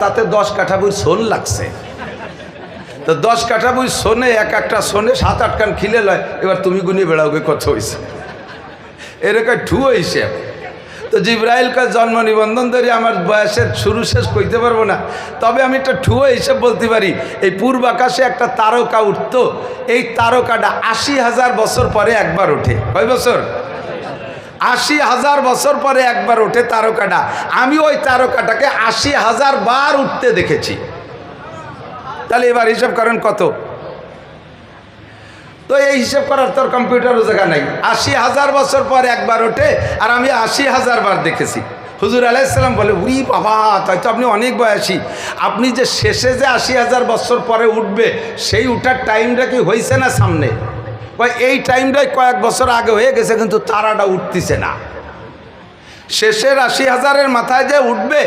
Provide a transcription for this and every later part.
তাতে 10 কাঠা বই সোন লাগছে। তো 10 কাঠা বই সোনে এক একটা সোনে 7-8 কান খিলে লয়। এবার তুমি গুনি বেড়াওগে কত হয়েছে এরকম ঠুয়ো হিসেব। তো জিব্রাইলকে জন্ম নিবন্ধন ধরে আমার বয়সের শুরু শেষ কইতে পারবো না, তবে আমি একটা ঠুয়ো হিসেব বলতে পারি। এই পূর্ব আকাশে একটা তারকা উঠতো, এই তারকাটা 80,000 বছর পরে একবার ওঠে। কয় বছর? 80,000 বছর পরে একবার ওঠে তারকাটা। আমি ওই তারকাটাকে 80,000 বার উঠতে দেখেছি। তাহলে এবার হিসাব করেন কত? তো এই হিসাব করার তোর কম্পিউটারও জায়গা নাই। 80,000 বছর পর একবার ওঠে, আর আমি 80,000 বার দেখেছি। হুজুর আলাইহিস সালাম বলে, উরি বাবা, তাই তো আপনি অনেক বয়সী। আপনি যে শেষে যে 80,000 বছর পরে উঠবে, সেই উঠার টাইমটা কি হয়েছে না সামনে? এই টাইমটাই কয়েক বছর আগে হয়ে গেছে, কিন্তু তারাটা উঠতেছে না। শেষের 80,000-এর মাথায় যে উঠবে,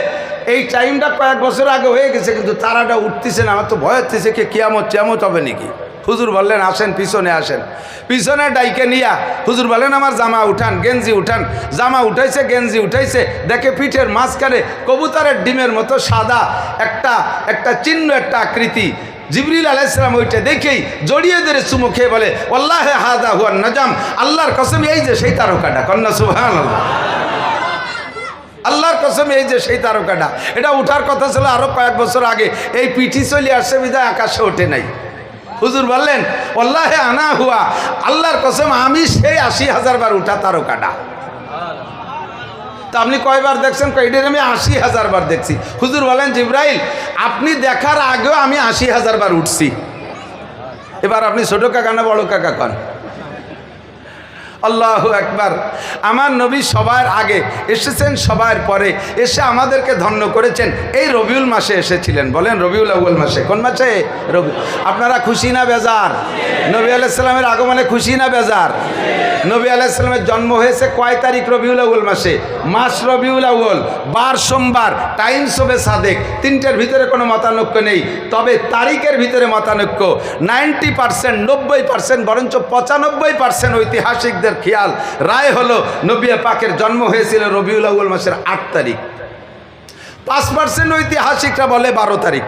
এই টাইমটা কয়েক বছর আগে হয়ে গেছে, কিন্তু তারাটা উঠতেছে না। আমার তো ভয় হচ্ছে কি কিয়ামত হবে নাকি। হুজুর বললেন, আসেন পিছনে আসেন। পিছনে ডাইকে নিয়া হুজুর বলেন, আমার জামা উঠান, গেঞ্জি উঠান। জামা উঠাইছে, গেঞ্জি উঠাইছে, দেখে পিঠের মাঝখানে কবুতরের ডিমের মতো সাদা একটা চিহ্ন, একটা আকৃতি। জিবরিল আলাইহিস সালাম ওইটা দেখেই জড়িয়ে ধরে চুমু খেয়ে বলে, ওয়াল্লাহি হাযা হুয়ান নাজাম, আল্লাহর কসম এই যে সেই তারকাটা। কন্না সুবহানাল্লাহ। আল্লাহর কসম এই যে সেই তারকাটা। এটা উঠার কথা ছিল আরো কয়েক বছর আগে, এই পিঠি চলে আসছে বিধায় আকাশে ওঠে নাই। হুজুর বললেন, ওয়াল্লাহি আনা হুয়া, আল্লাহর কসম আমি সেই 80,000 বার উঠা তারকাটা। তা আপনি কয়বার দেখছেন? কয়টার? আমি 80,000 বার দেখছি। হুজুর বলেন, জিব্রাইল আপনি দেখার আগেও আমি 80,000 বার উঠছি। এবার আপনি ছোট কাকা না বড় কাকা কন? আল্লাহু আকবার। আমার নবী সবার আগে এসেছেন, সবার পরে এসে আমাদেরকে ধন্য করেছেন। এই রবিউল মাসে এসেছিলেন। বলেন রবিউল আউয়াল মাসে। কোন মাসে? রবি। আপনারা খুশি না বেজার? নবী আলাইহিস সালামের আগমনে খুশি না বেজার? নবী আলাইহিস সালামের জন্ম হয়েছে কয় তারিখ? রবিউল আউয়াল মাসে। মাস রবিউল আউয়াল, বার সোমবার, টাইম শোবে সাদেক। তিনটের ভিতরে কোনো মতানৈক্য নেই, তবে তারিখের ভিতরে মতানৈক্য। 90%, 90%, বরঞ্চ 95% ঐতিহাসিকদের খেয়াল রায় হলো নবী পাকের জন্ম হয়েছিল রবিউল আউয়াল মাসের 8 তারিখ। 5% ঐতিহাসিকরা বলে 12 তারিখ।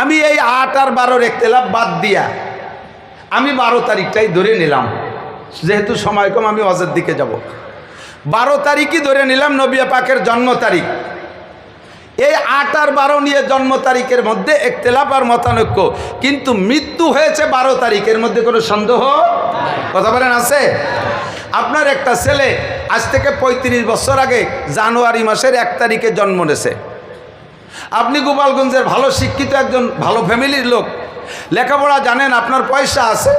আমি এই 8 আর 12-র ইখতিলাফ বাদ দিয়া আমি 12 তারিখটাই ধরে নিলাম। যেহেতু সময় কম, আমি হজের দিকে যাব। 12 তারিখই ধরে নিলাম নবী পাকের জন্ম তারিখ। এই 8 আর 12 নিয়ে জন্ম তারিখের মধ্যে ইখতিলাফ আর মতানৈক্য, কিন্তু মৃত্যু হয়েছে 12 তারিখের মধ্যে কোনো সন্দেহ কথা বলেন আছে? আপনার একটা ছেলে আজ থেকে 35 বছর আগে জানুয়ারি মাসের 1 তারিখে জন্ম নিয়েছে। আপনি গোপালগঞ্জের ভালো শিক্ষিত একজন ভালো ফ্যামিলির লোক, লেখাপড়া জানেন, আপনার পয়সা আছে,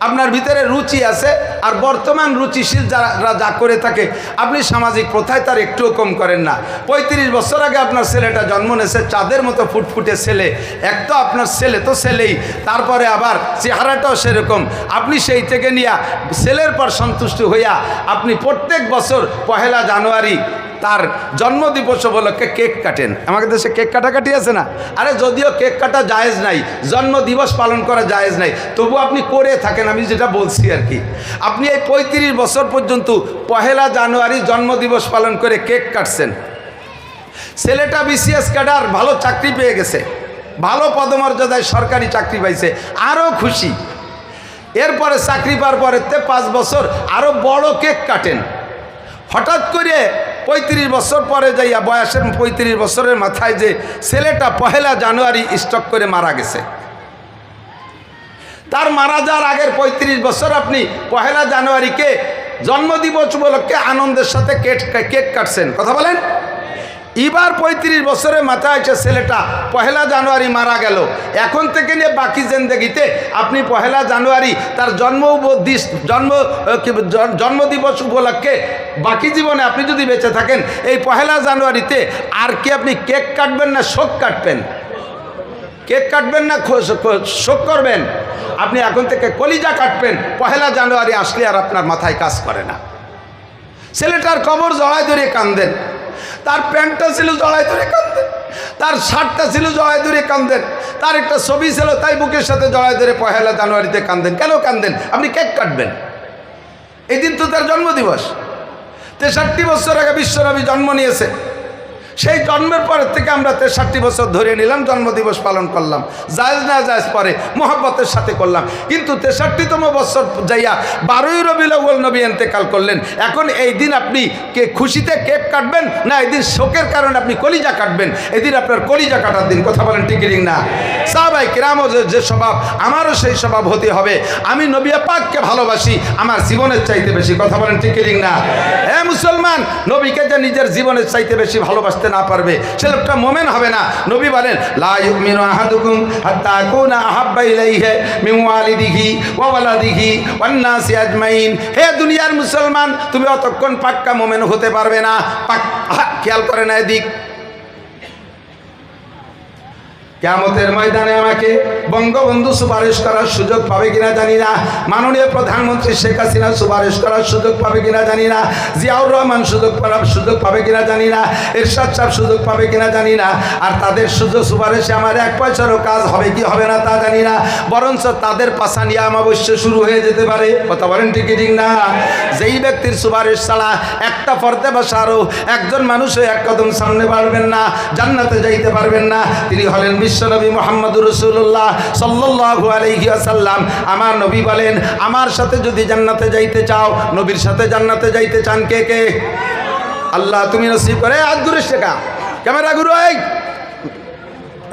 আপনার ভিতরে রুচি আছে, আর বর্তমান রুচিশীল যারা যা করে থাকে, আপনি সামাজিক প্রথায় তার একটুও কম করেন না। 35 বছর আগে আপনার ছেলেটা জন্ম নিয়েছে, চাঁদের মতো ফুটফুটে ছেলে। এক তো আপনার ছেলে তো ছেলেই, তারপরে আবার চেহারাটাও সেরকম। আপনি সেই থেকে নিয়ে ছেলের পর সন্তুষ্ট হইয়া আপনি প্রত্যেক বছর 1 জানুয়ারি তার জন্মদিবস উপলক্ষে কেক কাটেন। আমাদের দেশে কেক কাটাকাটি আছে না? আরে যদিও কেক কাটা জায়েজ নাই, জন্মদিবস পালন করা জায়েজ নাই, তবু আপনি করে থাকেন। আমি যেটা বলছি আর কি, আপনি এই 35 বছর পর্যন্ত 1 জানুয়ারি জন্মদিবস পালন করে কেক কাটছেন। ছেলেটা BCS ক্যাডার, ভালো চাকরি পেয়ে গেছে, ভালো পদমর্যাদায় সরকারি চাকরি পাইছে, আরও খুশি। এরপরে চাকরি পাওয়ার পরে 5 বছর আরও বড় কেক কাটেন। হঠাৎ করে 35 বছর পরে যাইয়া বয়সের 35 বছরের মাথায় যে ছেলেটা 1 জানুয়ারি স্ট্রোক করে মারা গেছে। তার মারা যাওয়ার আগের 35 বছর আপনি 1 জানুয়ারিকে জন্মদিবস উপলক্ষে আনন্দের সাথে কেক কাটছেন। কথা বলেন। এবার 35 বছরের মাথায় এসে ছেলেটা 1 জানুয়ারি মারা গেল। এখন থেকে নিয়ে বাকি জিন্দেগিতে আপনি 1 জানুয়ারি তার জন্মদিবস উপলক্ষে বাকি জীবনে আপনি যদি বেঁচে থাকেন, এই 1 জানুয়ারিতে আর কি আপনি কেক কাটবেন না শোক কাটবেন? কেক কাটবেন না শোক করবেন? আপনি এখন থেকে কলিজা কাটবেন। 1 জানুয়ারি আসলে আর আপনার মাথায় কাজ করে না। ছেলেটার কবর জড়ায় ধরে কান্দেন, তার প্যান্টটা ছিল জড়ায় ধরে কান্দেন, তার শার্টটা ছিল জড়ায় ধরে কান্দেন, তার একটা ছবি ছিল তাই বুকের সাথে জড়ায় ধরে 1 জানুয়ারিতে কান্দেন। কেন কান্দেন? আপনি কেক কাটবেন। এই দিন তো তার জন্মদিবস। 63 বছর আগে বিশ্বনবী জন্ম নিয়েছে। সেই জন্মের পরের থেকে আমরা 63 বছর ধরে নিলাম, জন্মদিবস পালন করলাম, জায়েজ না জায়েজ পরে মহব্বতের সাথে করলাম। কিন্তু 63তম বছর যাইয়া 12ই রবিউল আউয়াল নবী ইন্তেকাল করলেন। এখন এই দিন আপনি খুশিতে কেক কাটবেন না এই দিন শোকের কারণে আপনি কলিজা কাটবেন? এই দিন আপনার কলিজা কাটার দিন। কথা বলেন ঠিক কি না? সাহাবায়ে কিরামও যে স্বভাব, আমারও সেই স্বভাব হতে হবে। আমি নবী পাককে ভালোবাসি আমার জীবনের চাইতে বেশি। কথা বলেন ঠিক কি না? হ্যাঁ মুসলমান, নবীকে যে নিজের জীবনের চাইতে বেশি ভালোবাসতে না পারবে সে লোকটা মুমিন হবে না। নবী বলেন লা ইউমিনু আহাদুকুম হাত্তা আকুনা আহাব্বা ইলাইহি মিন ওয়ালিদিহি ওয়া ওয়ালাদিহি ওয়ান নাসি আজমাইন। হে দুনিয়ার মুসলমান, তুমি অতক্ষণ পাক্কা মুমিন হতে পারবে না। খেয়াল করে না এদিক, কিয়ামতের ময়দানে আমাকে বঙ্গবন্ধু সুপারিশ করার সুযোগ পাবে কিনা জানি না, মাননীয় প্রধানমন্ত্রী শেখ হাসিনা সুপারিশ করার সুযোগ পাবে কিনা জানি না, জিয়াউর রহমান সুযোগ পাবে কিনা জানি না, এরশাদ সাহেব সুযোগ পাবে কিনা জানি না। আর তাদের সুপারিশে আমার 1 পয়সারও কাজ হবে কি হবে না তা জানি না, বরঞ্চ তাদের পাশা নিয়ে অমাবস্য শুরু হয়ে যেতে পারে। কথা বলেন ঠিক ঠিক না? যেই ব্যক্তির সুপারিশ ছাড়া একটা পর্দে বসা আরও একজন মানুষও 1 কদম সামনে বাড়বেন না, জান্নাতে যাইতে পারবেন না, তিনি হলেন বিশ্বনবী মুহাম্মদুর রাসূলুল্লাহ সাল্লাল্লাহু আলাইহি ওয়াসাল্লাম। আমার নবী বলেন আমার সাথে যদি জান্নাতে যাইতে চাও, নবীর সাথে জান্নাতে যাইতে চান কে কে? আল্লাহ তুমি নসিব করে। হাত ঘুরে শেখা, ক্যামেরা ঘুরো, এই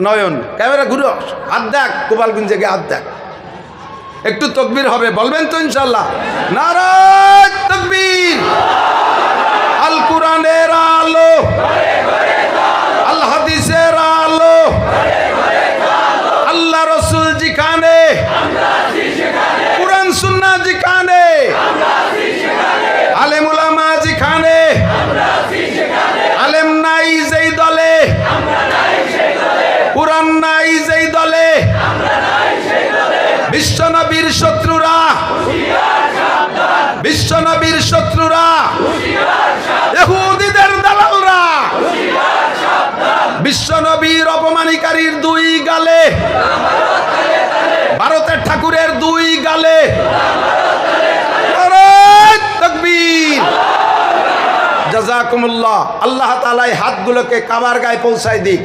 নয়ন ক্যামেরা ঘুরো, হাত দেখ, গোপালগঞ্জে গিয়ে হাত দেখ। একটু তাকবীর হবে, বলবেন তো ইনশাআল্লাহ? নারায়ে তাকবীর। আল কোরআনের আলো, আল হাদিসের আলো, আল্লাহ রসুল যেখানে, কুরআন সুন্নাহ যেখানে, আলেম উলামা যেখানে, আলেম নাই যেই দলে, কুরআন নাই যেই দলে, বিশ্বনবীর শত্রুরা, বিশ্বনবীর শত্রুরা, ইহুদিদের দালালরা বিশ্বনবীর অপমানকারীর 2 গালে, ভারতের ঠাকুরের 2 গালে। নারায়ে তাকবীর। জাযাকুমুল্লাহ। আল্লাহ তাআলা এই হাতগুলোকে কাবার গায়ে পৌঁছায় দিক।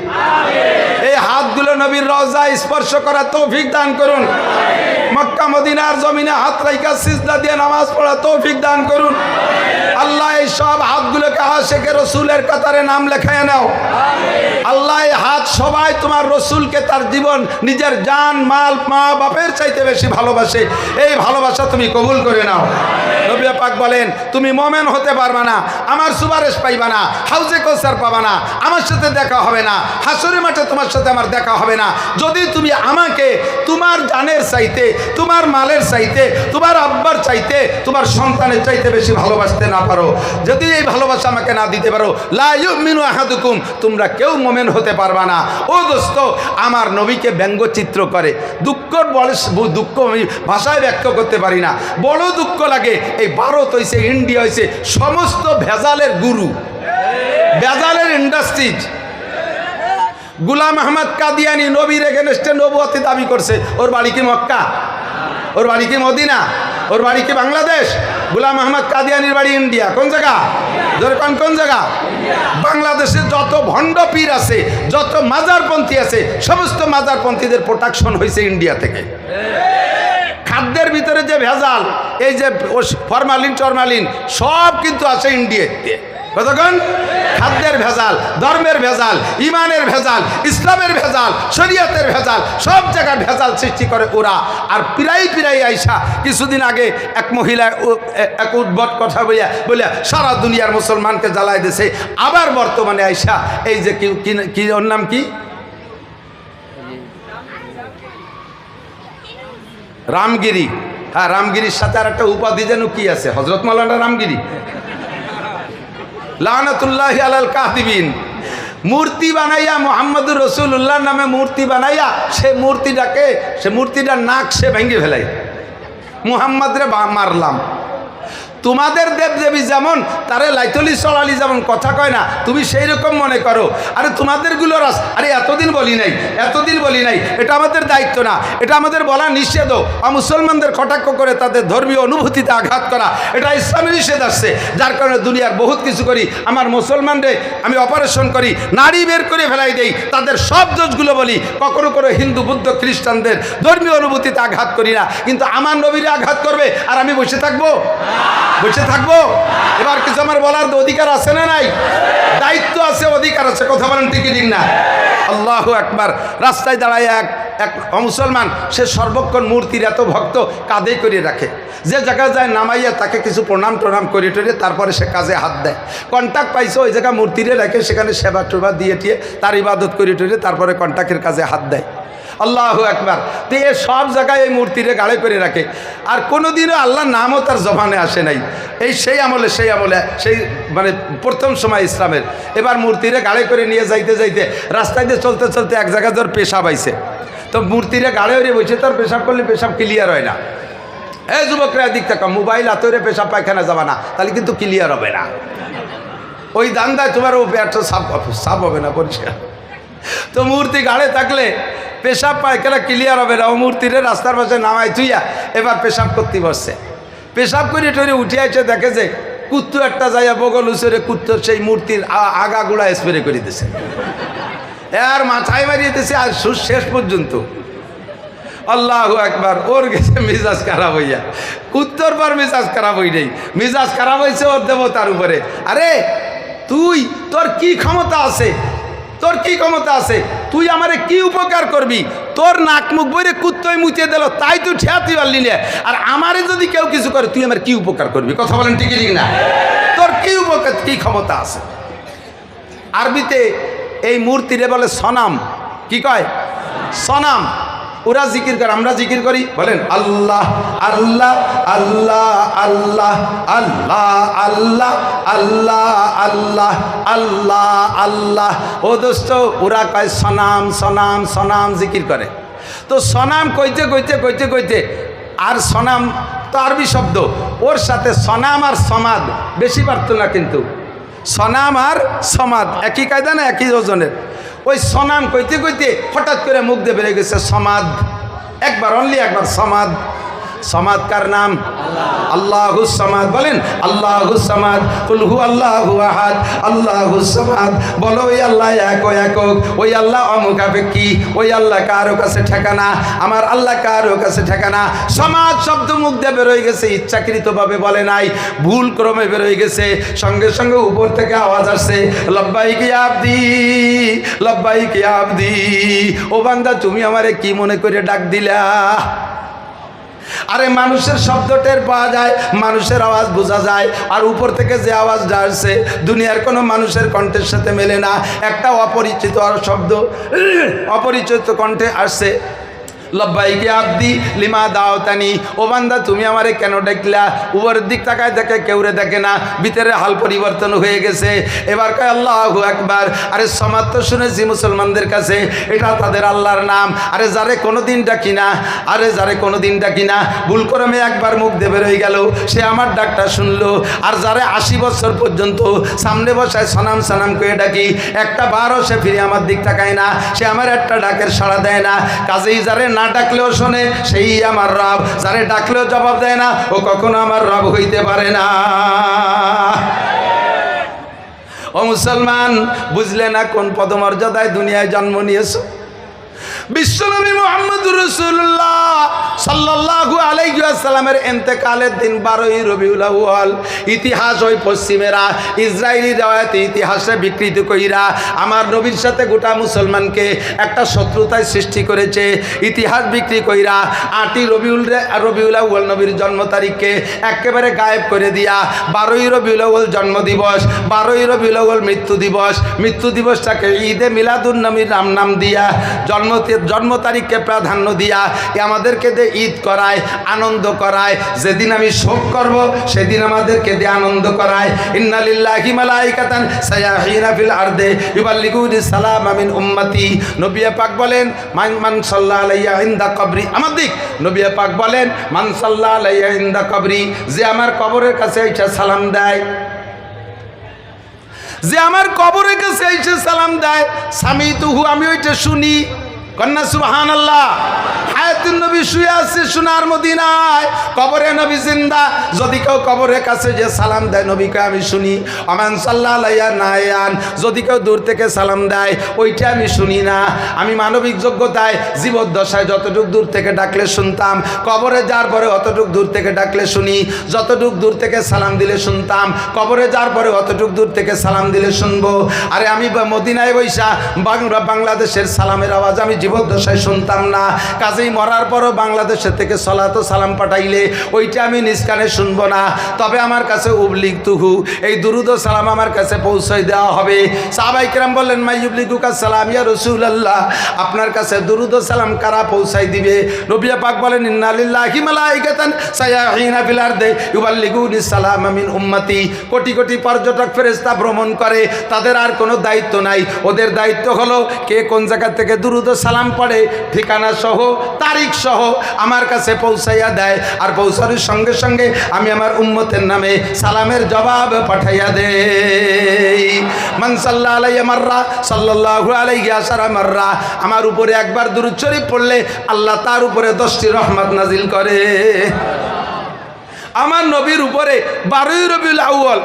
এই হাতগুলো নবীর রওজায় স্পর্শ করার তৌফিক দান করুন। মক্কা মদিনার জমিনে হাত রাইখা সিজদা দিয়ে নামাজ পড়ার তৌফিক দান করুন। আল্লাহ এই সব হাতগুলোকে আশিকে রসুলের কাতারে নাম লেখায় নাও। আল্লাহ এই হাত সবাই তোমার রসুলকে তার জীবন, নিজের জান মাল, মা বাপের চাইতে বেশি ভালোবাসে। এই ভালোবাসা তুমি কবুল করে নাও। নবী পাক বলেন তুমি মুমিন হতে পারবা না, আমার সুপারিশ পাইবা না, হাউজে কাউসার পাবা না, আমার সাথে দেখা হবে না, হাসরের মাঠে তোমার সাথে আমার দেখা হবে না, যদি তুমি আমাকে তোমার জানের চাইতে, তোমার মালের চাইতে, তোমার আব্বার চাইতে, তোমার সন্তানের চাইতে বেশি ভালোবাসতে না পারো, যদি এই ভালোবাসা আমাকে না দিতে পারো, লা ইউমিনু আহাদুকুম, তোমরা কেউ মুমিন হতে পারবা না। ও দোস্ত, আমার নবীকে ব্যঙ্গচিত্র করে দুঃখ বলে, দুঃখ আমি ভাষায় ব্যক্ত করতে পারি না, বড় দুঃখ লাগে। এই ভারত হয়েছে, ইন্ডিয়া হয়েছে, সমস্ত ভেজালের গুরু, ভেজালের ইন্ডাস্ট্রিজ। গুলাম আহমদ কাদিয়ানি নবীর এগেনস্টে নবুয়তি দাবি করছে। ওর বাড়ি কি মক্কা? ওর বাড়ি কি মদিনা? ওর বাড়ি কি বাংলাদেশ? গুলাম আহমদ কাদিয়ানির বাড়ি ইন্ডিয়া। কোন জায়গা? কোন জায়গা? বাংলাদেশে যত ভণ্ড পীর আছে, যত মাজারপন্থী আছে, সমস্ত মাজারপন্থীদের প্রোটেকশন হয়েছে ইন্ডিয়া থেকে। খাদ্যের ভিতরে যে ভেজাল, এই যে ফরমালিন টরমালিন সব কিন্তু আছে ইন্ডিয়াতে। কতক্ষণ? খাদ্যের ভেজাল, ধর্মের ভেজাল, ইমানের ভেজাল, ইসলামের ভেজাল, শরীয়তের ভেজাল, সব জায়গায় ভেজাল সৃষ্টি করে ওরা। আর পিরাই আইসা কিছুদিন আগে এক মহিলা এক উদ্ভট কথা বলিয়া সারা দুনিয়ার মুসলমানকে জ্বালাই দিয়েছে। আবার বর্তমানে আইসা এই যে কি ওর নাম কি, রামগিরি। হ্যাঁ, রামগিরির সাথে আর একটা উপাধি যেন কি আছে, হযরত মাওলানা রামগিরি লানাতুল্লাহি আলাল কাযিবিন। মূর্তি বানাইয়া মুহাম্মদুর রাসূলুল্লাহর নামে মূর্তি বানাইয়া সে মূর্তিটার নাক সে ভেঙে ফেলাই, মুহাম্মদ রে মারলাম। তোমাদের দেবদেবী যেমন তারে লাইতলি চলালি যেমন কথা কয় না, তুমি সেই রকম মনে করো। আরে তোমাদেরগুলো আরে এতদিন বলি নাই, এটা আমাদের দায়িত্ব না, এটা আমাদের বলা নিষেধ। মুসলমানদের কটাক্ষ করে তাদের ধর্মীয় অনুভূতিতে আঘাত করা, এটা ইসলামের নিষেধ আসছে। যার কারণে দুনিয়ার বহুত কিছু করি। আমার মুসলমানরে আমি অপারেশন করি, নারী বের করে ফেলাই দেই, তাদের সব দোষগুলো বলি। কখনো করে হিন্দু বুদ্ধ খ্রিস্টানদের ধর্মীয় অনুভূতিতে আঘাত করি না, কিন্তু আমার নবীরে আঘাত করবে আর আমি বসে থাকবো? এবার কিছু আমার বলার অধিকার আছে না নাই? দায়িত্ব আছে, অধিকার আছে, কথা বলেন ঠিক না? আল্লাহু আকবার। রাস্তায় দাঁড়ায় এক মুসলমান, সে সর্বক্ষণ মূর্তির এত ভক্ত, কাঁধে করে রাখে। যে জায়গায় যায় নামাইয়া তাকে কিছু প্রণাম করে তারপরে সে কাজে হাত দেয়। কন্ট্যাক্ট পাইছে ওই জায়গায় মূর্তিরে রেখে সেখানে সেবা টেবা দিয়ে তার ইবাদত করে তারপরে কন্ট্যাক্টের কাজে হাত দেয়। আল্লাহু আকবার। তো এ সব জায়গায় এই মূর্তিরে গাড়ে করে রাখে, আর কোনোদিনও আল্লাহর নামও তার জবানে আসে নাই। সেই আমলে সেই মানে প্রথম সময় ইসলামের। এবার মূর্তিরে গাড়ে করে নিয়ে যাইতে রাস্তায় দিয়ে চলতে এক জায়গায় ধর পেশাব আইছে, তো মূর্তিরে গাড়ে হয়ে বসে, তার পেশাব করলে পেশাব ক্লিয়ার হয় না। এই যুবকরা দিক থেকে মোবাইল হাতরে পেশাব পায়খানা যাবা না, তাহলে কিন্তু ক্লিয়ার হবে না। ওই দান্দায় তোমার ও পেটটা সাফ হবে না, পরিষ্কার। তো মূর্তি গাড়ে থাকলে পেশাব পায়খানা ক্লিয়ার হবে না। ও মূর্তিরে রাস্তার পাশে নামাই থুইয়া এবার পেশাব করতে বসছে। পেশাব করে টরে উঠে আসে, দেখে যে কুত্তু একটা যাইয়া বগল উচরে কুত্তর সেই মূর্তির আগাগুলা স্প্রে করে দিছে, আর মাথায় মারিয়ে দিয়েছে আর শেষ পর্যন্ত। আল্লাহু আকবার। ওর গেছে মিজাজ খারাপ হইয়া, কুত্তর পর মিজাজ খারাপ হই নেই, মিজাজ খারাপ হয়েছে ওর দেবতার উপরে। আরে তোর কি ক্ষমতা আছে, তুই আমারে কি উপকার করবি? তোর নাক মুখ বইরে কুত্তই মুচিয়ে দিল, তাই তুই ঠেয়াতি পারলি না। আর আমারে যদি কেউ কিছু করে, তুই আমার কি উপকার করবি? কথা বলেন ঠিক না? তোর কি উপকার, কি ক্ষমতা আছে? আরবিতে এই মূর্তিরে বলে সনাম। কি কয়? সনাম। ওরা জিকির করে, আমরা জিকির করি। বলেন আল্লাহ আল্লাহ আল্লাহ আল্লাহ আল্লাহ আল্লাহ আল্লাহ আল্লাহ আল্লাহ আল্লাহ। ও দোস্ত, ওরা কয় সনাম সনাম সনাম জিকির করে। তো সনাম কইতে আর সনাম তো আরবি শব্দ, ওর সাথে সনাম আর সমাদ বেশি পারত না, কিন্তু সনাম আর সমাদ একই কায়দা না, একই ওজনের। ওই সনাম কইতে হঠাৎ করে মুখ দিয়ে বেড়ে গেছে সমাদ। একবার অনলি একবার সমাদ। সমাদ কার নাম? আল্লাহুস সামাদ। বলেন আল্লাহুস সামাদ। কুল হু আল্লাহু আহাদ আল্লাহুস সামাদ। বলো ওই আল্লাহ একক, ওই আল্লাহ অমুখাপেক্ষী, ওই আল্লাহ কারো কাছে ঠেকানা, আমার আল্লাহ কারো কাছে ঠেকানা। সমাদ শব্দ মুখ দিয়ে বেরোয় গেছে, ইচ্ছাকৃতভাবে বলে নাই, ভুল ক্রমে বেরোয় গেছে। সঙ্গে সঙ্গে উপর থেকে আওয়াজ আসছে, লব্বাইক ইয়া আবদি, লব্বাইক ইয়া আবদি। ও বান্দা, তুমি আমারে কি মনে করে ডাক দিলা? আরে মানুষের শব্দ টের পাওয়া যায়, মানুষের আওয়াজ বোঝা যায়, আর উপর থেকে যে আওয়াজটা আসছে দুনিয়ার কোনো মানুষের কণ্ঠের সাথে মেলে না। একটা অপরিচিত শব্দ অপরিচিত কণ্ঠে আসছে, লব্বাইক ইয়া আবদি লিমা দাওতানি। ও বান্দা, তুমি আমারে কেন ডাকলা? উপরের দিক তাকায় দেখে, কেউরে দেখে না, ভিতরে হাল পরিবর্তন হয়ে গেছে। এবার কয় আল্লাহু আকবার। আরে সমাদ তো শুনেছি মুসলমানদের কাছে, এটা তাদের আল্লাহর নাম। আরে যারে কোনোদিন ডাকি না, ভুল ক্রমে একবার মুখ দিয়ে বেরোয় গেল, সে আমার ডাকটা শুনলো। আর যারে 80 বছর পর্যন্ত সামনে বসায় সনাম সনাম করে ডাকি, একটা বারও সে ফিরে আমার দিক তাকায় না, সে আমার একটা ডাকের সাড়া দেয় না। কাজেই যারে না ডাকলেও শোনে, সেই আমার রব। যারে ডাকলেও জবাব দেয় না, ও কখনো আমার রব হইতে পারে না। ও মুসলমান, বুঝলে না কোন পদমর্যাদায় দুনিয়ায় জন্ম নিয়েছো? বিশ্বনবী মুহাম্মদুর রাসূলুল্লাহ সাল্লাল্লাহু আলাইহি ওয়াসাল্লামের ইন্তেকালের দিন 12ই রবিউল আউয়াল। ইতিহাস ওই পশ্চিমেরা ইসরায়েলি রওয়ায়াতে ইতিহাসে বিকৃত কইরা আমার নবীর সাথে গোটা মুসলমানকে একটা শত্রুতায় সৃষ্টি করেছে। ইতিহাস বিক্রি কইরা 8ই রবিউল আউয়াল নবীর জন্ম তারিখকে একেবারে গায়েব করে দিয়া 12ই রবিউল আউয়াল জন্মদিবস, 12ই রবিউল আউয়াল মৃত্যু দিবসটাকে ঈদে মিলাদুন নবীর নাম দিয়া জন্ম জন্ম তারিখকে প্রাধান্য দিয়া আমাদেরকে দিয়ে ঈদ করায়, আনন্দ করায়। যেদিন আমি শোক করব সেদিন আমাদেরকে দিয়ে আনন্দ করায়। ইন্না লিল্লাহি মালাইকাতান সায়াহিনা ফিল আরদে ইউবাল্লিগুনি সালাম মিন উম্মতি। নবী পাক বলেন মান সাল্লাল্লাহু আলাইহি ইনদা কবরি, আমার দিক নবী পাক বলেন মান সাল্লাল্লাহু আলাইহি ইনদা কবরি, যে আমার কবরের কাছে এসে সালাম দেয়, যে আমার কবরের কাছে এসে সালাম দেয়, সামিতুহু, আমি ওইটা শুনি। কন্যা সুবহানাল্লাহ। হায়াতুন নবী শুয়ে আছে সোনার মদিনায়, কবরে নবী জিন্দা। যদি কেউ কবরের কাছে যে সালাম দেয় নবীকে আমি শুনি। আমান সাল্লাল্লাহু আলাইহি নায়ান, যদি কেউ দূর থেকে সালাম দেয় ওইটা আমি শুনি না। আমি মানবিক যোগ্যতায় জীবদ্দশায় যতটুক দূর থেকে ডাকলে শুনতাম, কবরে যাওয়ার পরে অতটুক দূর থেকে ডাকলে শুনি। যতটুক দূর থেকে সালাম দিলে শুনতাম, কবরে যাওয়ার পরে অতটুক দূর থেকে সালাম দিলে শুনবো। আরে আমি মদিনায় বৈশা বাংলাদেশের সালামের আওয়াজ আমি জীবদ্দশায় শুনতাম না। কাজেই মরার পরও বাংলাদেশের থেকে সলাত সালাম পাঠাইলে ওইটা আমি নিজ কানে শুনবো না। তবে আমার কাছে উবলিগ তুহু, এই দুরুদ সালাম আমার কাছে পৌঁছাই দেওয়া হবে। সাহাবায়ে কেরাম বললেন মাই ইউবলিগুকা সালাম ইয়া রাসূলুল্লাহ, আপনার কাছে দুরুদ সালাম কারা পৌঁছাই দিবে? নবী পাক বলেন ইন্না লিল্লাহি মালাইকাতান সায়াহিনা ফিল আরদি ইউবাল্লিগুনি সালাম মিন উম্মতি। কোটি কোটি পর্যটক ফেরেশতা ভ্রমণ করে, তাদের আর কোনো দায়িত্ব নাই। ওদের দায়িত্ব হলো কে কোন জায়গা থেকে দুরুদ সালাম পড়ে ঠিকানা সহ তারিখ সহ আমার কাছে পৌঁছাইয়া দেয়। আর পৌঁছানোর সঙ্গে সঙ্গে আমি আমার উম্মতের নামে সালামের জবাব পাঠাইয়া দেই। মান সাল্লাল্লাহু আলাইহি মাররা সাল্লাল্লাহু আলাইহি আশারা মাররা, আমার উপরে একবার দুরূদ শরীফ পড়লে আল্লাহ তার উপরে 10টি রহমত নাজিল করে। আমার নবীর উপরে 12ই রবিউল আউয়াল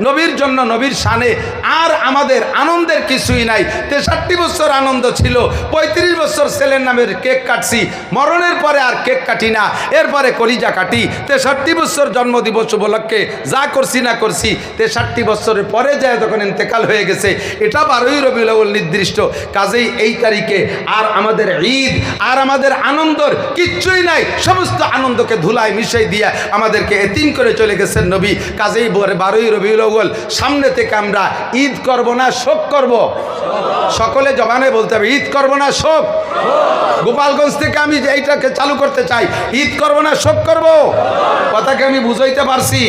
নবীর জন্য, নবীর শানে আর আমাদের আনন্দের কিছুই নাই। 63 বছর আনন্দ ছিল, 35 বছর ছেলের নামের কেক কাটছি, মরণের পরে আর কেক কাটি না, এরপরে কলিজা কাটি। 63 বছর জন্মদিবস উপলক্ষে যা করছি না করছি, 63 বছরের পরে যায় যখন ইন্তেকাল হয়ে গেছে, এটা 12ই রবিউল আউয়াল নির্দিষ্ট। কাজেই এই তারিখে আর আমাদের ঈদ আর আমাদের আনন্দর কিচ্ছুই নাই। সমস্ত আনন্দকে ধুলায় মিশাই দিয়ে আমাদেরকে এতিম করে চলে গেছেন নবী। কাজেই 12ই রবিউল সামনে থেকে আমরা ঈদ করব না শোক করব? সকলে জবানে বলতে হবে ঈদ করব না শোক। গোপালগঞ্জ থেকে আমি এইটাকে চালু করতে চাই, ঈদ করব না শোক করব। কথাকে আমি বুঝাইতে পারছি?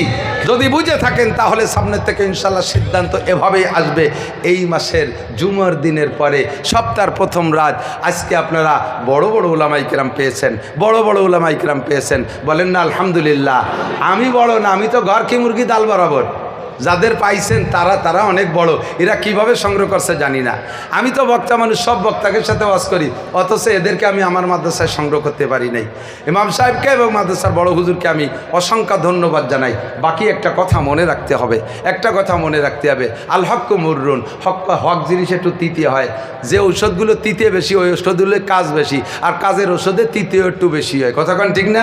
যদি বুঝে থাকেন তাহলে সামনের থেকে ইনশাল্লাহ সিদ্ধান্ত এভাবেই আসবে। এই মাসের জুমার দিনের পরে সপ্তাহের প্রথম রাত। আজকে আপনারা বড় বড় উলামায়ে কেরাম পেয়েছেন, বড় বড় উলামায়ে কেরাম পেয়েছেন, বলেন না আলহামদুলিল্লাহ। আমি বড় না, আমি তো ঘর কি মুরগি ডাল বরাবর। যাদের পাইছেন তারা অনেক বড়। এরা কিভাবে সংগ্রহ করছে জানি না। আমি তো বক্তা মানুষ, সব বক্তাকে সাথে ওয়াজ করি, অথচ এদেরকে আমি আমার মাদ্রাসায় সংগ্রহ করতে পারি নাই। ইমাম সাহেবকে এবং মাদ্রাসার বড় হুজুরকে আমি অসংখ্য ধন্যবাদ জানাই। বাকি একটা কথা মনে রাখতে হবে, একটা কথা মনে রাখতে হবে, আল হক্কু মুররুন, হক জিনিস একটু তিতে হয়। যে ঔষধগুলো তিতে বেশি ওই ঔষধগুলোর কাজ বেশি, আর কাজের ওষুধে তিতেও একটু বেশি হয়। কথা কন ঠিক না?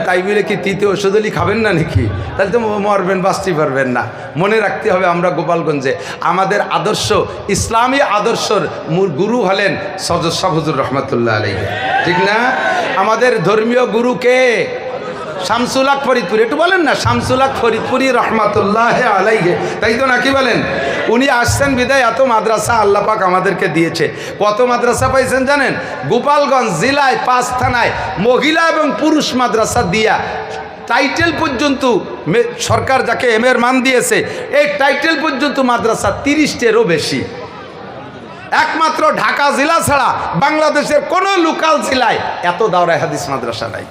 তাই বলে কি তিতে ওষুধ হলেই খাবেন না নাকি? তাহলে তো মরবেন, বাঁচতে পারবেন না। মনে রাখতে হবে আমরা গোপালগঞ্জে আমাদের আদর্শ, ইসলামী আদর্শর গুরু হলেন সজদ শাহ হুজুর রহমতুল্লাহ আলাইহি, ঠিক না? আমাদের ধর্মীয় গুরু কে? শামসুল হক ফরিদপুরি। একটু বলেন না, শামসুল হক ফরিদপুরি রহমতুল্লাহ আলাইহি, তাই তো নাকি বলেন? উনি আসছেন বিদায় এত মাদ্রাসা আল্লাহ পাক আমাদেরকে দিয়েছে। কত মাদ্রাসা পাইছেন জানেন? গোপালগঞ্জ জেলায় 5 থানায় মহিলা এবং পুরুষ মাদ্রাসা দিয়া টাইটেল পর্যন্ত সরকার যাকে এর মান দিয়েছে, এই টাইটেল পর্যন্ত মাদ্রাসা 30টেরও বেশি। একমাত্র ঢাকা জেলা ছাড়া বাংলাদেশের কোনো লোকাল জেলায় এত দাওরায়ে হাদিস মাদ্রাসা নাই।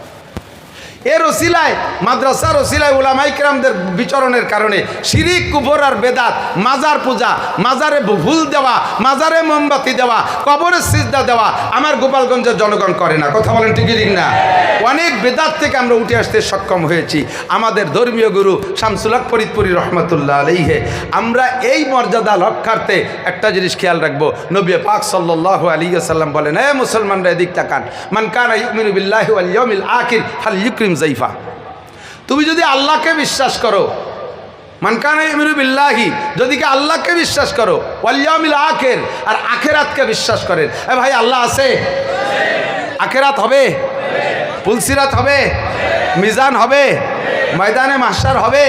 এর ওসিলায়, মাদ্রাসার ওসিলায় উলামায়ে কেরামদের বিচরণের কারণে শিরিক, কুফর আর বেদাত, মাজার পূজা, মাজারে ফুল দেওয়া, মাজারে মোমবাতি দেওয়া, কবরে সিজদা দেওয়া আমার গোপালগঞ্জের জনগণ করে না। কথা বলেন ঠিক না? অনেক বেদাত থেকে আমরা উঠে আসতে সক্ষম হয়েছি। আমাদের ধর্মীয় গুরু শামসুল হক ফরিদপুরি রহমতুল্লাহ আলাইহি। আমরা এই মর্যাদা রক্ষার্থে একটা জিনিস খেয়াল রাখবো। নবী পাক সাল্লাল্লাহু আলাইহি ওয়াসাল্লাম বলেন, হে মুসলমানরা এদিক তাকান, মান কানা ইউমিনু বিল্লাহি ওয়াল ইয়াউমিল আখির ফালইউকরিম জাইফা। তুমি যদি আল্লাহকে বিশ্বাস করো, মান কানা ইউমিনু বিল্লাহি, যদি কি আল্লাহকে বিশ্বাস করো, ওয়াল ইয়াউমিল আখির, আর আখিরাতকে বিশ্বাস করেন। এ ভাই, আল্লাহ আছে, আখিরাত হবে, পুলসিরাত হবে, মিজান হবে, ময়দানে মাহশার হবে,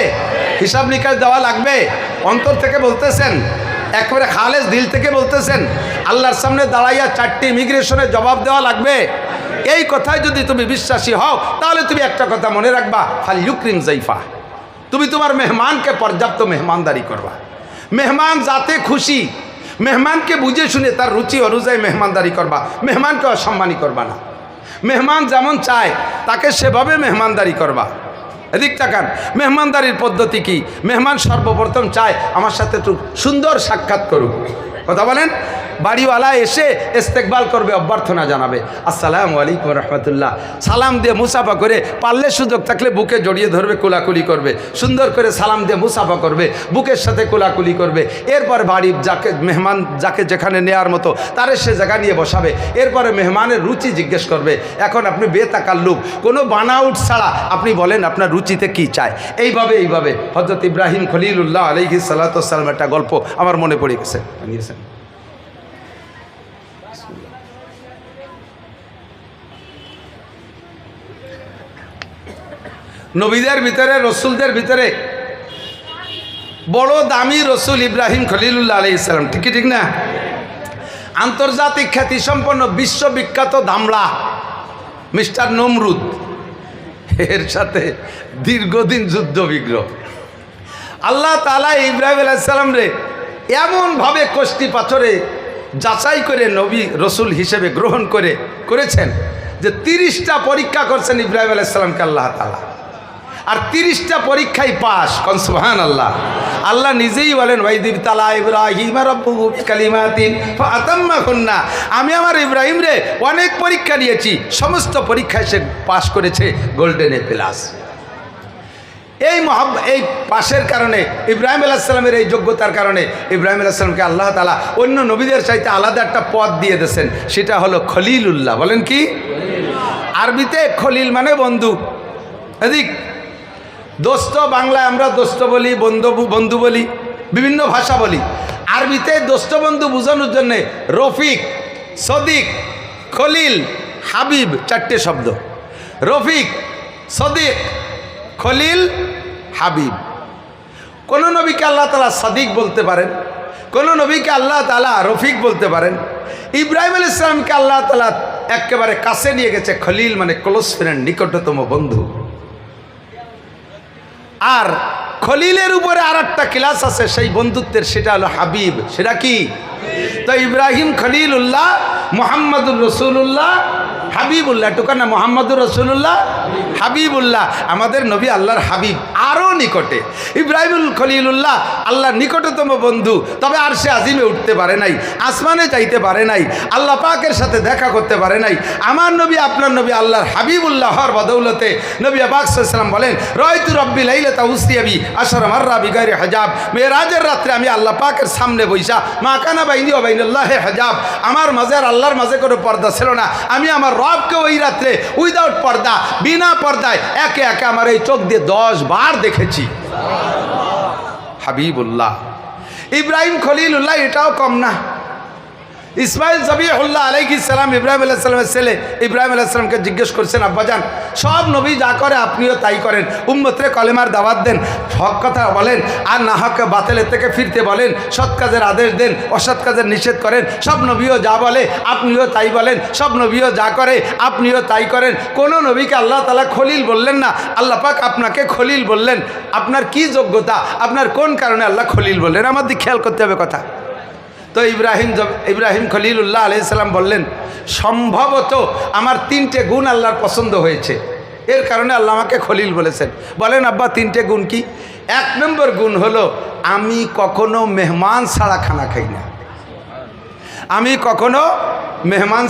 হিসাব নিকাশ দেওয়া লাগবে। অন্তর থেকে বলতেছেন? একবারে খালেস দিল থেকে বলতেছেন আল্লাহর সামনে দাঁড়াইয়া 4টি ইমিগ্রেশনের জবাব দেওয়া লাগবে, এই কথায় যদি তুমি বিশ্বাসী হও তাহলে তুমি একটা কথা মনে রাখবা, ফাল ইউক্রিম জাইফা, তুমি তোমার মেহমানকে পর্যাপ্ত মেহমানদারি করবা। মেহমান যাতে খুশি, মেহমানকে বুঝে শুনে তার রুচি অনুযায়ী মেহমানদারি করবা, মেহমানকে অসম্মানী করবা না। মেহমান যেমন চায় তাকে সেভাবে মেহমানদারি করবা। এদিক তাকান, মেহমানদারির পদ্ধতি কি? মেহমান সর্বপ্রথম চায় আমার সাথে একটু সুন্দর সাক্ষাৎ করুক, কথা বলেন। বাড়িওয়ালা এসে ইস্তেকবাল করবে, অভ্যর্থনা জানাবে, আসসালামু আলাইকুম রহমতুল্লাহ, সালাম দিয়ে মুসাফা করে, পারলে সুযোগ থাকলে বুকে জড়িয়ে ধরবে, কোলাকুলি করবে, সুন্দর করে সালাম দিয়ে মুসাফা করবে, বুকের সাথে কোলাকুলি করবে। এরপর বাড়ির যাকে মেহমান যাকে যেখানে নেওয়ার মতো তারে সে জায়গা নিয়ে বসাবে। এরপরে মেহমানের রুচি জিজ্ঞেস করবে। এখন আপনি বেতাকাল্লুফ কোনো বানাউট ছাড়া আপনি বলেন আপনার রুচিতে কি চায়। এইভাবে হযরত ইব্রাহিম খলিলুল্লাহ আলাইহিস সালাতু ওয়াস সালাম একটা গল্প আমার মনে পড়ে গেছে। নবীদের ভিতরে, রসুলদের ভিতরে বড় দামি রসুল ইব্রাহিম খলিলুল্লাহ আলাইহিস সালাম, ঠিক না? আন্তর্জাতিক খ্যাতিসম্পন্ন বিশ্ববিখ্যাত দামড়া মিস্টার নমরুদ, এর সাথে দীর্ঘদিন যুদ্ধ বিগ্রহ। আল্লাহ তাআলা ইব্রাহিম আলাইহিস সালাম রে এমনভাবে কষ্টি পাথরে যাচাই করে নবী রসুল হিসেবে গ্রহণ করেছেন যে 30টা পরীক্ষা করছেন ইব্রাহিম আলাইহিস সালামকে আল্লাহ তাআলা, আর 30টা পরীক্ষায় পাস। কোন সুবহানাল্লাহ। আল্লাহ নিজেই বলেন ওয়াইদিব তালা ইব্রাহিম রাব্বুহু বিকালিমাতিন ফাআতাম্মাহুন্না, আমি আমার ইব্রাহিম রে অনেক পরীক্ষা নিয়েছি, সমস্ত পরীক্ষায় সে পাস করেছে গোল্ডেন এ প্লাস। এই পাশের কারণে, ইব্রাহিম আলাইহিস সালামের এই যোগ্যতার কারণে ইব্রাহিম আলাইহিস সালামকে আল্লাহ তাআলা অন্য নবীদের চাইতে আলাদা একটা পদ দিয়ে দিয়েছেন, সেটা হলো খলিলুল্লাহ। বলেন কি? আরবিতে খলিল মানে বন্ধু। এদিক দোস্ত, বাংলায় আমরা দোস্ত বলি, বন্ধু বলি, বিভিন্ন ভাষা বলি। আরবিতে দোস্ত বন্ধু বোঝানোর জন্যে রফিক, সদিক, খলিল, হাবিব 4টে শব্দ। রফিক, সদিক, খলিল, হাবিব। কোন নবীকে আল্লাহ তাআলা সদিক বলতে পারেন, কোন নবীকে আল্লাহ তাআলা রফিক বলতে পারেন। ইব্রাহিম আলাইহিস সালামকে আল্লাহ তাআলা একেবারে কাছে নিয়ে গেছে, খলিল মানে ক্লোজ ফ্রেন্ড, নিকটতম বন্ধু। আর খলিলের উপরে আর একটা ক্লাস আছে সেই বন্ধুত্বের, সেটা হলো হাবিব। সেটা কি? তো ইব্রাহিম খলিলুল্লাহ, মুহাম্মদুর রাসূলুল্লাহ, হাবিবুল্লাহ, টুকার না মুহাম্মদুর রাসূলুল্লাহ, হাবিবুল্লাহ, আমাদের নবী আল্লাহর হাবিব, আরও নিকটে। ইব্রাহিমুল খলিলুল্লাহ আল্লাহর নিকটতম বন্ধু, তবে আর সে আজিমে উঠতে পারে নাই, আসমানে যাইতে পারে নাই, আল্লাহ পাকের সাথে দেখা করতে পারে নাই। আমার নবী, আপনার নবী আল্লাহর হাবিবুল্লাহ হওয়ার বদৌলতে নবী পাক সাল্লাল্লাহু আলাইহি ওয়াসাল্লাম বলেন, রাআইতু রাব্বি লাইলাতা উসরিয়াবি আশরা মাররা বিগাইরি হিজাব, মেরাজের রাত্রে আমি আল্লাহ পাকের সামনে বইসা, মা কানা বাইনি ওয়া বাইনাল্লাহি হিজাব, আমার মাঝে আর আল্লাহর মাঝে কোনো পর্দা ছিল না। আমি আমার রবকে ওই রাত্রে উইদাউট পর্দা, বিনা পর্দায় একে একে আমার এই চোখ দিয়ে 10 বার দেখেছি। হাবিবুল্লাহ ইব্রাহিম খলিলুল্লাহ, এটাও কম না। ইসমাইল জবিহুল্লাহ আলাইহিস সালাম, ইব্রাহিম আলাইহিস সালামের ছেলে, ইব্রাহিম আলাইহিস সালামকে জিজ্ঞেস করছেন, আব্বাজান সব নবী যা করে আপনিও তাই করেন, উম্মতরে কলেমার দাওয়াত দেন, হক কথা বলেন, আর না হক বাতিলের থেকে ফিরতে বলেন, সৎ কাজের আদেশ দেন, অসৎ কাজের নিষেধ করেন। সব নবীও যা বলে আপনিও তাই বলেন, সব নবীও যা করে আপনিও তাই করেন। কোনো নবীকে আল্লাহ তাআলা খলিল বললেন না, আল্লাহ পাক আপনাকে খলিল বললেন। আপনার কি যোগ্যতা, আপনার কোন কারণে আল্লাহ খলিল বললেন, আমাদের খেয়াল করতে হবে কথা। তো ইব্রাহিম খলিলুল্লাহ আলাইহিস সালাম বললেন, সম্ভবত আমার 3টে গুণ আল্লাহর পছন্দ হয়েছে, এর কারণে আল্লাহ আমাকে খলিল বলেছেন। বলেন আব্বা 3টে গুণ কি? 1 নম্বর গুণ হলো, আমি কখনো মেহমান ছাড়া খানা খাই না। আমি কখনো মেহমান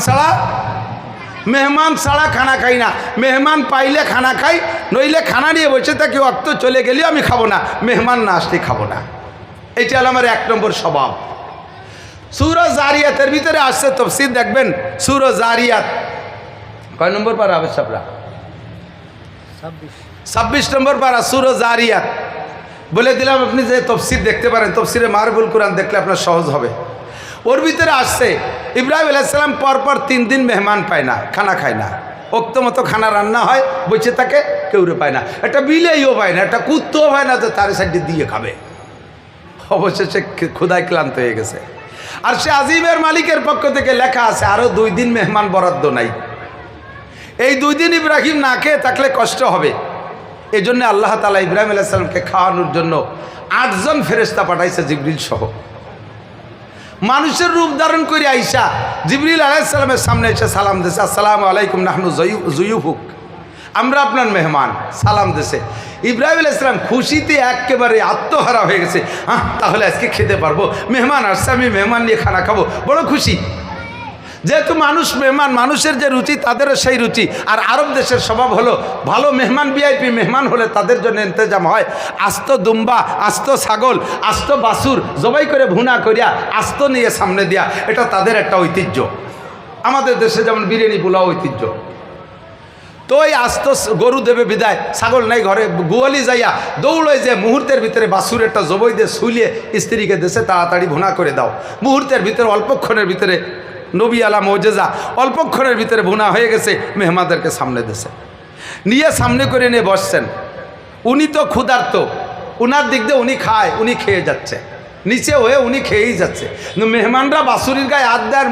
ছাড়া খানা খাই না। মেহমান পাইলে খানা খাই, নইলে খানা নিয়ে বসে থাকি, অক্ত চলে গেলেও আমি খাবো না, মেহমান না আসলে খাবো না। এটা হলো আমার 1 নম্বর স্বভাব। সূরা জারিয়াতের ভিতরে আসছে, তাফসীর দেখবেন, সূরা জারিয়াত কয় নম্বর পারা হবে সাবরা? 26 নম্বর পারা সূরা জারিয়াত। বলে দিলাম, আপনি যে তাফসীর দেখতে পারেন, তাফসীরে মারবুল কোরআন দেখলে আপনার সহজ হবে। ওর ভিতরে আসছে ইব্রাহিম আলাইহিস সালাম পরপর 3 দিন মেহমান পায় না, খানা খায় না। ওক্ত মতো খানা রান্না হয়, বসে থাকে, কেউ পায় না। একটা বিলেইও পায় না, একটা কুত্তও পায় না যে তার সাইডে দিয়ে খাবে। অবশেষে ক্ষুধায় ক্লান্ত হয়ে গেছে। আর সে আজিমের মালিকের পক্ষ থেকে লেখা আছে আরও 2 দিন মেহমান বরাদ্দ নাই। এই 2 দিন ইব্রাহিম না খেয়ে থাকলে কষ্ট হবে। এই জন্য আল্লাহ তাআলা ইব্রাহিম আলাইহিস সালামকে খাওয়ানোর জন্য 8 জন ফেরেশতা পাঠাইছে জিবরিল সহ। মানুষের রূপ ধারণ করে আইসা জিবরিল আলাইহিস সালামের সামনে এসে সালাম দিয়েছে, আসসালামু আলাইকুম নাহনু জুয়ুফুক, আমরা আপনার মেহমান, সালাম দিয়েছে। ইব্রাহিম আলাইহিস সালাম খুশিতে একেবারে আত্মহারা হয়ে গেছে। তাহলে আজকে খেতে পারবো, মেহমান আসছে, আমি মেহমান নিয়ে খানা খাবো, বড় খুশি। যেহেতু মানুষ মেহমান, মানুষের যে রুচি তাদেরও সেই রুচি। আর আরব দেশের স্বভাব হলো ভালো মেহমান ভিআইপি মেহমান হলে তাদের জন্য ইন্তজাম হয় আস্ত দুম্বা, আস্ত ছাগল, আস্ত বাছুর জবাই করে ভুনা করিয়া আস্ত নিয়ে সামনে দিয়া, এটা তাদের একটা ঐতিহ্য। আমাদের দেশে যেমন বিরিয়ানি পোলাও ঐতিহ্য। তো ওই আস্ত গরু দেবে বিদায়, ছাগল নাই ঘরে, গোয়ালি যাইয়া দৌড়ে যে মুহূর্তের ভিতরে বাছুর একটা জবই দিয়ে শুইলে স্ত্রীকে দেশে তাড়াতাড়ি ভুনা করে দাও। মুহূর্তের ভিতরে অল্পক্ষণের ভিতরে নবী আলা মৌজেজা, অল্পক্ষণের ভিতরে ভুনা হয়ে গেছে, মেহমানদেরকে সামনে দিয়েছে, নিয়ে সামনে করে নিয়ে বসছেন। উনি তো ক্ষুধার্ত, উনার দিক দিয়ে উনি খায়, উনি খেয়ে যাচ্ছে, নিচে হয়ে উনি খেয়েই যাচ্ছে। মেহমানরা বাছুরির গায়ে হাত দেয়,